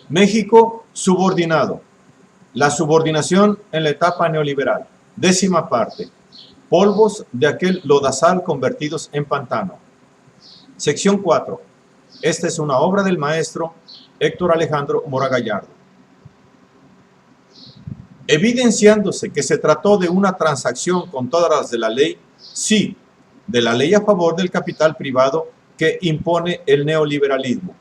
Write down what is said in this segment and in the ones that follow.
México subordinado. La subordinación en la etapa neoliberal. 10ª parte. Polvos de aquel lodazal convertidos en pantano. Sección 4. Esta es una obra del maestro Héctor Alejandro Mora Gallardo. Evidenciándose que se trató de una transacción con todas las de la ley, sí, de la ley a favor del capital privado que impone el neoliberalismo,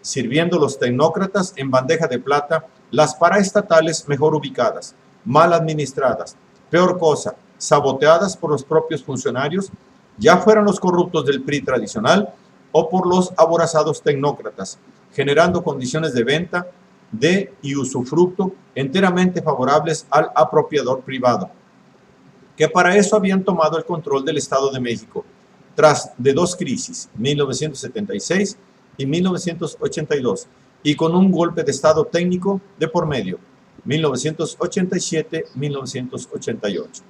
sirviendo los tecnócratas en bandeja de plata las paraestatales mejor ubicadas, mal administradas, peor cosa, saboteadas por los propios funcionarios, ya fueran los corruptos del PRI tradicional o por los aborazados tecnócratas, generando condiciones de venta de y usufructo enteramente favorables al apropiador privado, que para eso habían tomado el control del Estado de México, tras de dos crisis, 1976 y 1982, y con un golpe de Estado técnico de por medio, 1987-1988.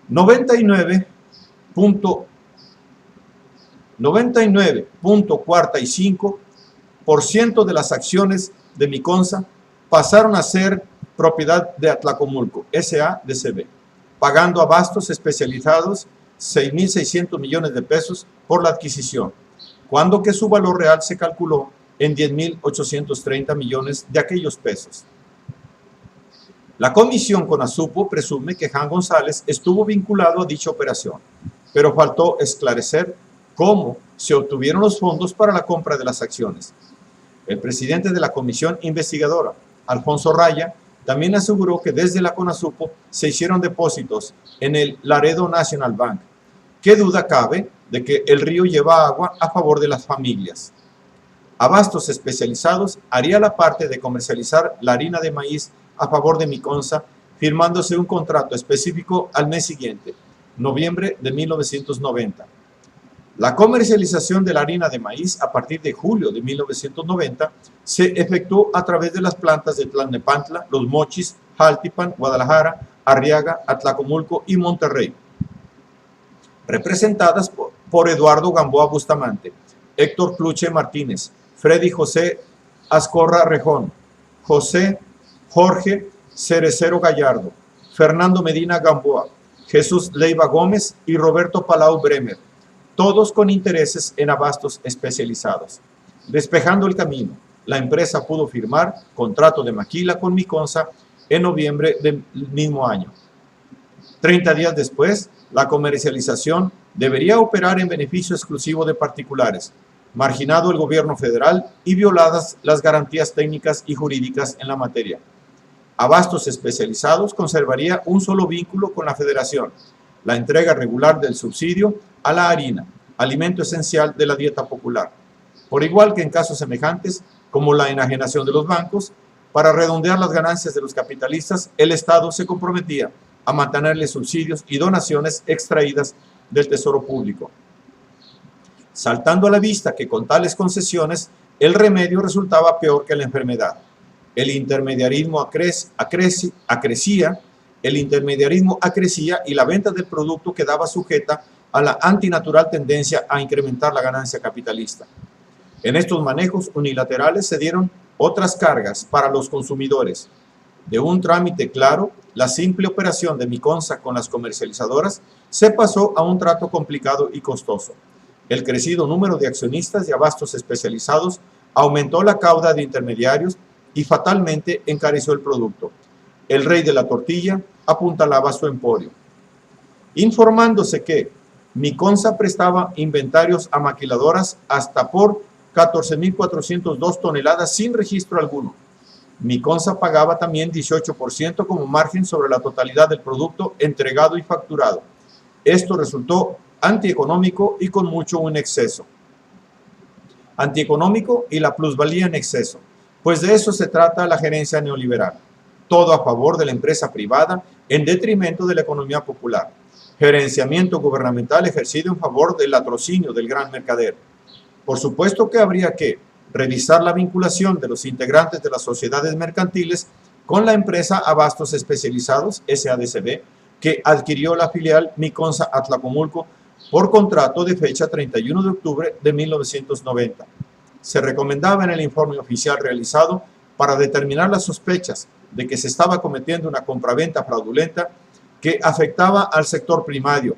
99.45% de las acciones de Miconsa pasaron a ser propiedad de Atlacomulco, S.A.D.C.B., pagando a Abastos Especializados 6.600 millones de pesos por la adquisición, cuando que su valor real se calculó en 10.830 millones de aquellos pesos. La comisión Conasupo presume que Jan González estuvo vinculado a dicha operación, pero faltó esclarecer cómo se obtuvieron los fondos para la compra de las acciones. El presidente de la comisión investigadora, Alfonso Raya, también aseguró que desde la Conasupo se hicieron depósitos en el Laredo National Bank. ¿Qué duda cabe de que el río lleva agua a favor de las familias? Abastos Especializados haría la parte de comercializar la harina de maíz a favor de Miconsa, firmándose un contrato específico al mes siguiente, noviembre de 1990. La comercialización de la harina de maíz a partir de julio de 1990 se efectuó a través de las plantas de Tlalnepantla, Los Mochis, Jaltipan, Guadalajara, Arriaga, Atlacomulco y Monterrey, representadas por Eduardo Gamboa Bustamante, Héctor Pluche Martínez, Freddy José Azcorra Rejón, Jorge Cerecero Gallardo, Fernando Medina Gamboa, Jesús Leiva Gómez y Roberto Palau Bremer, todos con intereses en abastos especializados. Despejando el camino, la empresa pudo firmar contrato de maquila con Miconsa en noviembre del mismo año. 30 días después, la comercialización debería operar en beneficio exclusivo de particulares, marginado el gobierno federal y violadas las garantías técnicas y jurídicas en la materia. Abastos Especializados conservaría un solo vínculo con la federación: la entrega regular del subsidio a la harina, alimento esencial de la dieta popular. Por igual que en casos semejantes, como la enajenación de los bancos, para redondear las ganancias de los capitalistas, el Estado se comprometía a mantenerles subsidios y donaciones extraídas del tesoro público. Saltando a la vista que con tales concesiones el remedio resultaba peor que la enfermedad. El intermediarismo acrecía y la venta del producto quedaba sujeta a la antinatural tendencia a incrementar la ganancia capitalista. En estos manejos unilaterales se dieron otras cargas para los consumidores. De un trámite claro, la simple operación de Miconsa con las comercializadoras se pasó a un trato complicado y costoso. El crecido número de accionistas de abastos especializados aumentó la cauda de intermediarios y fatalmente encareció el producto. El rey de la tortilla apuntalaba su emporio. Informándose que Miconsa prestaba inventarios a maquiladoras hasta por 14.402 toneladas sin registro alguno. Miconsa pagaba también 18% como margen sobre la totalidad del producto entregado y facturado. Esto resultó antieconómico y con mucho un exceso. Antieconómico y la plusvalía en exceso, pues de eso se trata la gerencia neoliberal. Todo a favor de la empresa privada en detrimento de la economía popular. Gerenciamiento gubernamental ejercido en favor del latrocinio del gran mercader. Por supuesto que habría que revisar la vinculación de los integrantes de las sociedades mercantiles con la empresa Abastos Especializados, S.A.D.C.B., que adquirió la filial Miconsa Atlacomulco por contrato de fecha 31 de octubre de 1990. se recomendaba en el informe oficial realizado para determinar las sospechas de que se estaba cometiendo una compraventa fraudulenta que afectaba al sector primario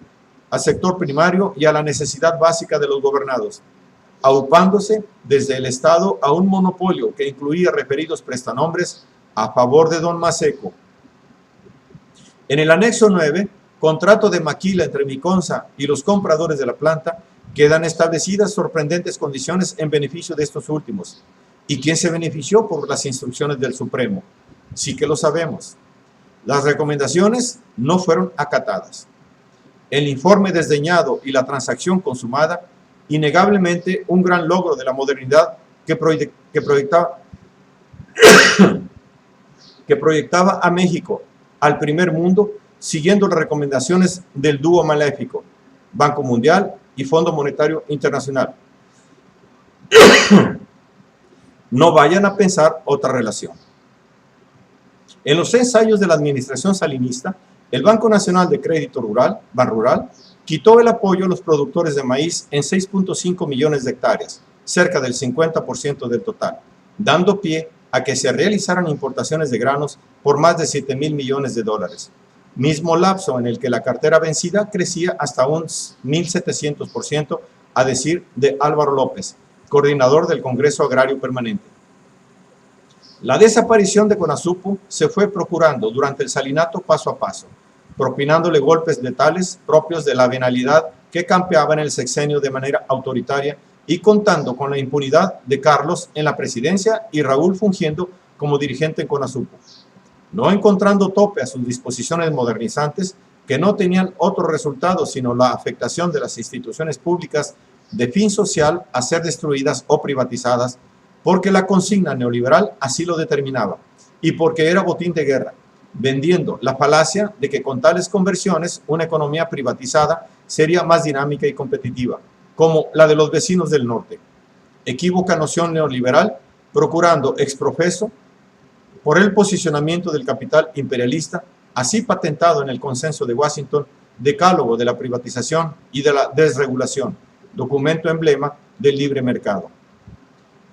y a la necesidad básica de los gobernados, aupándose desde el Estado a un monopolio que incluía referidos prestanombres a favor de don Maseco. En el anexo 9, contrato de maquila entre Miconsa y los compradores de la planta, quedan establecidas sorprendentes condiciones en beneficio de estos últimos. ¿Y quién se benefició por las instrucciones del Supremo? Sí que lo sabemos. Las recomendaciones no fueron acatadas. El informe desdeñado y la transacción consumada, innegablemente un gran logro de la modernidad que proyectaba a México al primer mundo, siguiendo las recomendaciones del dúo maléfico, Banco Mundial y Fondo Monetario Internacional. No vayan a pensar otra relación. En los ensayos de la administración salinista, el Banco Nacional de Crédito Rural, Banrural, quitó el apoyo a los productores de maíz en 6.5 millones de hectáreas, cerca del 50% del total, dando pie a que se realizaran importaciones de granos por más de 7.000 millones de dólares, mismo lapso en el que la cartera vencida crecía hasta un 1.700%, a decir de Álvaro López, coordinador del Congreso Agrario Permanente. La desaparición de Conasupo se fue procurando durante el salinato paso a paso, propinándole golpes letales propios de la venalidad que campeaba en el sexenio de manera autoritaria y contando con la impunidad de Carlos en la presidencia y Raúl fungiendo como dirigente en Conasupo, no encontrando tope a sus disposiciones modernizantes que no tenían otro resultado sino la afectación de las instituciones públicas de fin social a ser destruidas o privatizadas, porque la consigna neoliberal así lo determinaba y porque era botín de guerra, vendiendo la falacia de que con tales conversiones una economía privatizada sería más dinámica y competitiva, como la de los vecinos del norte. Equívoca noción neoliberal, procurando exprofeso por el posicionamiento del capital imperialista, así patentado en el consenso de Washington, decálogo de la privatización y de la desregulación, documento emblema del libre mercado.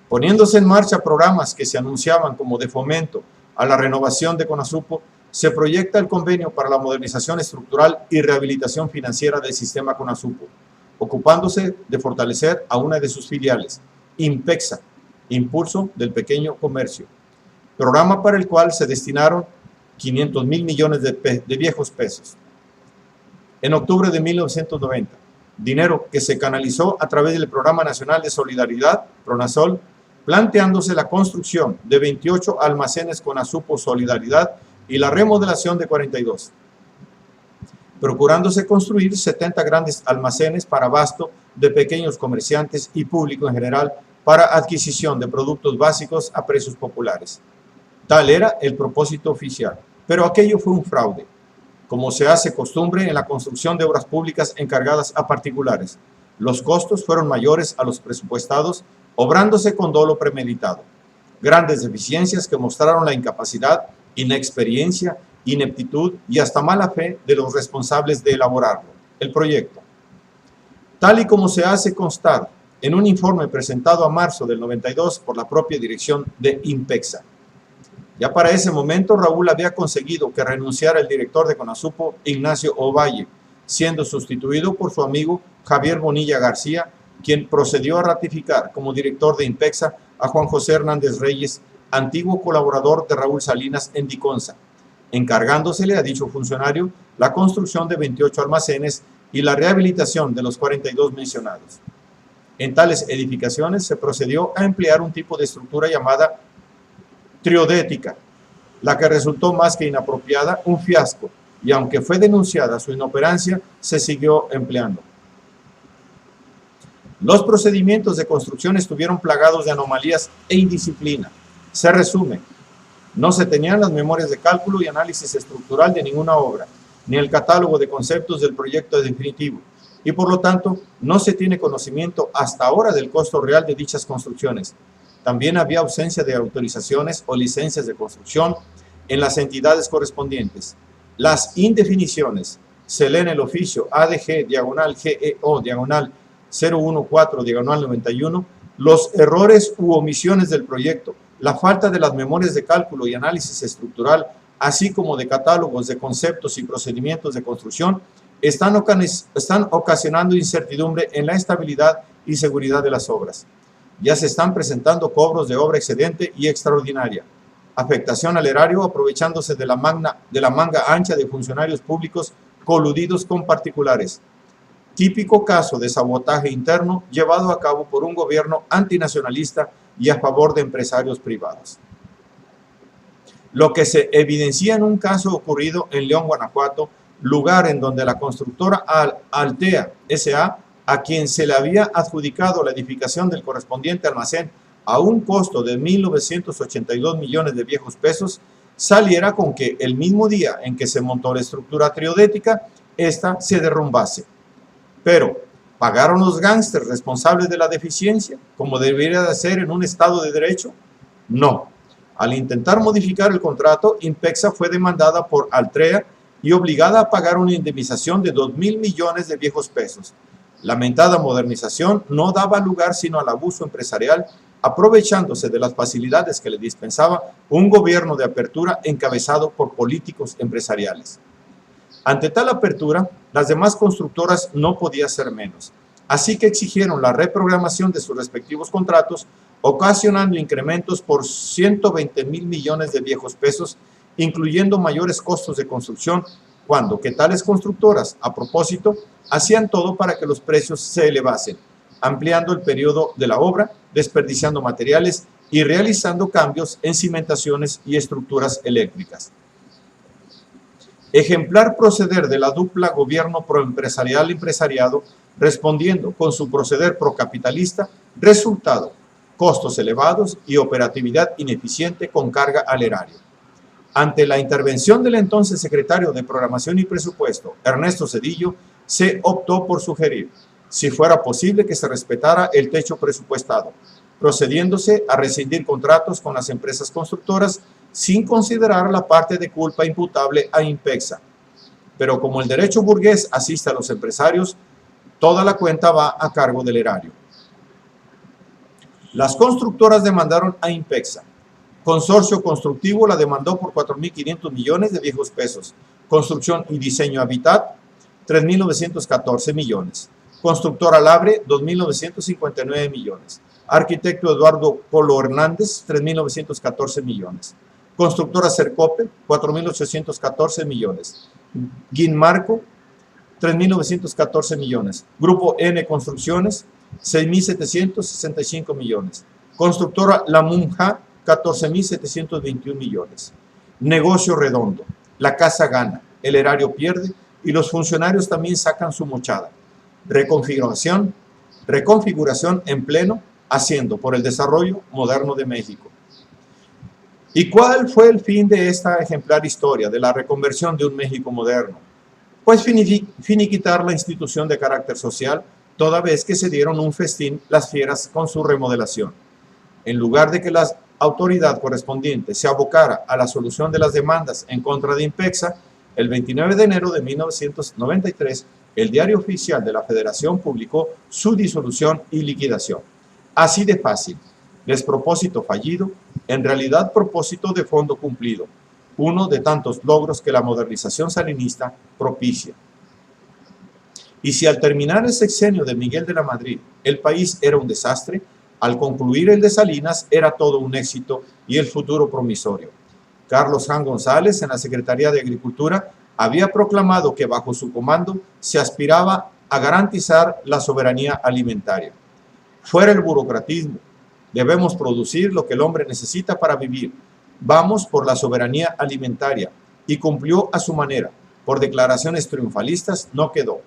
Poniéndose en marcha programas que se anunciaban como de fomento a la renovación de Conasupo, se proyecta el convenio para la modernización estructural y rehabilitación financiera del sistema Conasupo, ocupándose de fortalecer a una de sus filiales, Impexa, Impulso del Pequeño Comercio, programa para el cual se destinaron 500.000 millones de viejos pesos. En octubre de 1990, dinero que se canalizó a través del Programa Nacional de Solidaridad, PRONASOL, planteándose la construcción de 28 almacenes Conasupo Solidaridad y la remodelación de 42, procurándose construir 70 grandes almacenes para abasto de pequeños comerciantes y público en general para adquisición de productos básicos a precios populares. Tal era el propósito oficial, pero aquello fue un fraude, como se hace costumbre en la construcción de obras públicas encargadas a particulares. Los costos fueron mayores a los presupuestados, obrándose con dolo premeditado. Grandes deficiencias que mostraron la incapacidad, inexperiencia, ineptitud y hasta mala fe de los responsables de elaborarlo, el proyecto. Tal y como se hace constar en un informe presentado a marzo del 92 por la propia dirección de Impexa. Ya para ese momento Raúl había conseguido que renunciara el director de Conasupo, Ignacio Ovalle, siendo sustituido por su amigo Javier Bonilla García, quien procedió a ratificar como director de Impexa a Juan José Hernández Reyes, antiguo colaborador de Raúl Salinas en Diconsa, encargándosele a dicho funcionario la construcción de 28 almacenes y la rehabilitación de los 42 mencionados. En tales edificaciones se procedió a emplear un tipo de estructura llamada triodética, la que resultó más que inapropiada, un fiasco, y aunque fue denunciada su inoperancia, se siguió empleando. Los procedimientos de construcción estuvieron plagados de anomalías e indisciplina. Se resume, no se tenían las memorias de cálculo y análisis estructural de ninguna obra, ni el catálogo de conceptos del proyecto definitivo, y por lo tanto no se tiene conocimiento hasta ahora del costo real de dichas construcciones. También había ausencia de autorizaciones o licencias de construcción en las entidades correspondientes. Las indefiniciones se leen en el oficio ADG/GEO/014/91, Los errores u omisiones del proyecto, la falta de las memorias de cálculo y análisis estructural, así como de catálogos de conceptos y procedimientos de construcción, están ocasionando incertidumbre en la estabilidad y seguridad de las obras. Ya se están presentando cobros de obra excedente y extraordinaria, afectación al erario aprovechándose de la manga ancha de funcionarios públicos coludidos con particulares. Típico caso de sabotaje interno llevado a cabo por un gobierno antinacionalista y a favor de empresarios privados. Lo que se evidencia en un caso ocurrido en León, Guanajuato, lugar en donde la constructora Altea S.A., a quien se le había adjudicado la edificación del correspondiente almacén a un costo de 1.982 millones de viejos pesos, saliera con que el mismo día en que se montó la estructura triodética, esta se derrumbase. Pero, ¿pagaron los gángsters responsables de la deficiencia, como debería de ser en un Estado de Derecho? No. Al intentar modificar el contrato, Inpexa fue demandada por Altea y obligada a pagar una indemnización de 2.000 millones de viejos pesos. La mentada modernización no daba lugar sino al abuso empresarial, aprovechándose de las facilidades que le dispensaba un gobierno de apertura encabezado por políticos empresariales. Ante tal apertura, las demás constructoras no podían ser menos, así que exigieron la reprogramación de sus respectivos contratos, ocasionando incrementos por 120.000 millones de viejos pesos, incluyendo mayores costos de construcción, cuando que tales constructoras, a propósito, hacían todo para que los precios se elevasen, ampliando el periodo de la obra, desperdiciando materiales y realizando cambios en cimentaciones y estructuras eléctricas. Ejemplar proceder de la dupla gobierno proempresarial-empresariado, respondiendo con su proceder procapitalista, resultado, costos elevados y operatividad ineficiente con carga al erario. Ante la intervención del entonces secretario de Programación y Presupuesto, Ernesto Zedillo, se optó por sugerir, si fuera posible, que se respetara el techo presupuestado, procediéndose a rescindir contratos con las empresas constructoras sin considerar la parte de culpa imputable a Inpexa. Pero como el derecho burgués asiste a los empresarios, toda la cuenta va a cargo del erario. Las constructoras demandaron a Inpexa. Consorcio Constructivo la demandó por 4.500 millones de viejos pesos. Construcción y Diseño Habitat, 3.914 millones. Constructora Labre, 2.959 millones. Arquitecto Eduardo Polo Hernández, 3.914 millones. Constructora Cercope, 4.814 millones. Guinmarco, 3.914 millones. Grupo N Construcciones, 6.765 millones. Constructora La Munja, 14.721 millones. Negocio redondo. La casa gana, el erario pierde y los funcionarios también sacan su mochada. Reconfiguración en pleno, haciendo por el desarrollo moderno de México. ¿Y cuál fue el fin de esta ejemplar historia de la reconversión de un México moderno? Pues finiquitar la institución de carácter social, toda vez que se dieron un festín las fieras con su remodelación. En lugar de que la autoridad correspondiente se abocara a la solución de las demandas en contra de Inpexa, el 29 de enero de 1993, el Diario Oficial de la Federación publicó su disolución y liquidación. Así de fácil, despropósito fallido, en realidad propósito de fondo cumplido, uno de tantos logros que la modernización salinista propicia. Y si al terminar el sexenio de Miguel de la Madrid el país era un desastre, al concluir el de Salinas era todo un éxito y el futuro promisorio. Carlos Jan González, en la Secretaría de Agricultura, había proclamado que bajo su comando se aspiraba a garantizar la soberanía alimentaria. Fuera el burocratismo, debemos producir lo que el hombre necesita para vivir. Vamos por la soberanía alimentaria, y cumplió a su manera. Por declaraciones triunfalistas no quedó.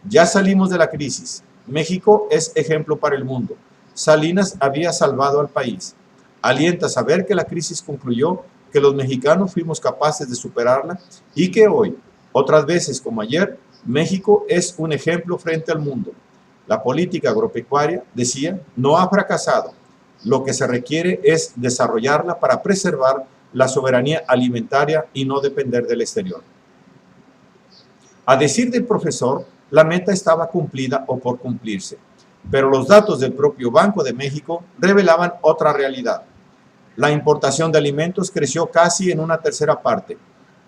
Ya salimos de la crisis. México es ejemplo para el mundo. Salinas había salvado al país. Alienta saber que la crisis concluyó, que los mexicanos fuimos capaces de superarla y que hoy, otras veces como ayer, México es un ejemplo frente al mundo. La política agropecuaria, decía, no ha fracasado. Lo que se requiere es desarrollarla para preservar la soberanía alimentaria y no depender del exterior. A decir del profesor, la meta estaba cumplida o por cumplirse. Pero los datos del propio Banco de México revelaban otra realidad. La importación de alimentos creció casi en una tercera parte.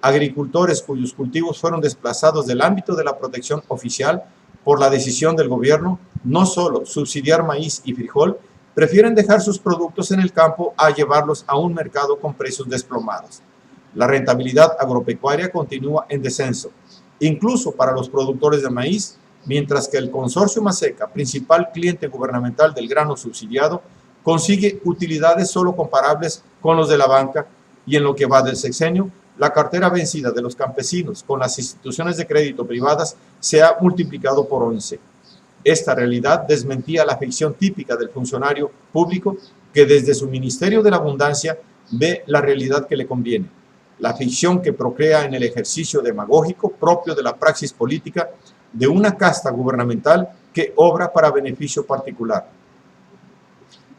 Agricultores cuyos cultivos fueron desplazados del ámbito de la protección oficial por la decisión del gobierno, no solo subsidiar maíz y frijol, prefieren dejar sus productos en el campo a llevarlos a un mercado con precios desplomados. La rentabilidad agropecuaria continúa en descenso, incluso para los productores de maíz, mientras que el Consorcio Maseca, principal cliente gubernamental del grano subsidiado, consigue utilidades solo comparables con los de la banca, y en lo que va del sexenio, la cartera vencida de los campesinos con las instituciones de crédito privadas se ha multiplicado por 11. Esta realidad desmentía la ficción típica del funcionario público que desde su Ministerio de la Abundancia ve la realidad que le conviene, la ficción que procrea en el ejercicio demagógico propio de la praxis política de una casta gubernamental que obra para beneficio particular.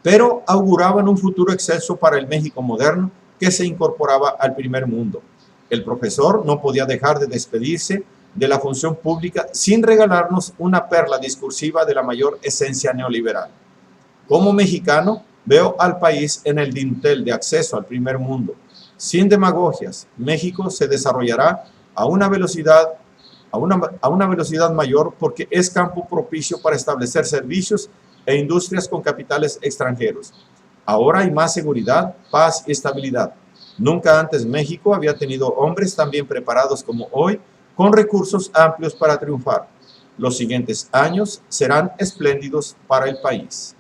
Pero auguraban un futuro excelso para el México moderno que se incorporaba al primer mundo. El profesor no podía dejar de despedirse de la función pública sin regalarnos una perla discursiva de la mayor esencia neoliberal. Como mexicano, veo al país en el dintel de acceso al primer mundo. Sin demagogias, México se desarrollará a una velocidad mayor porque es campo propicio para establecer servicios e industrias con capitales extranjeros. Ahora hay más seguridad, paz y estabilidad. Nunca antes México había tenido hombres tan bien preparados como hoy, con recursos amplios para triunfar. Los siguientes años serán espléndidos para el país.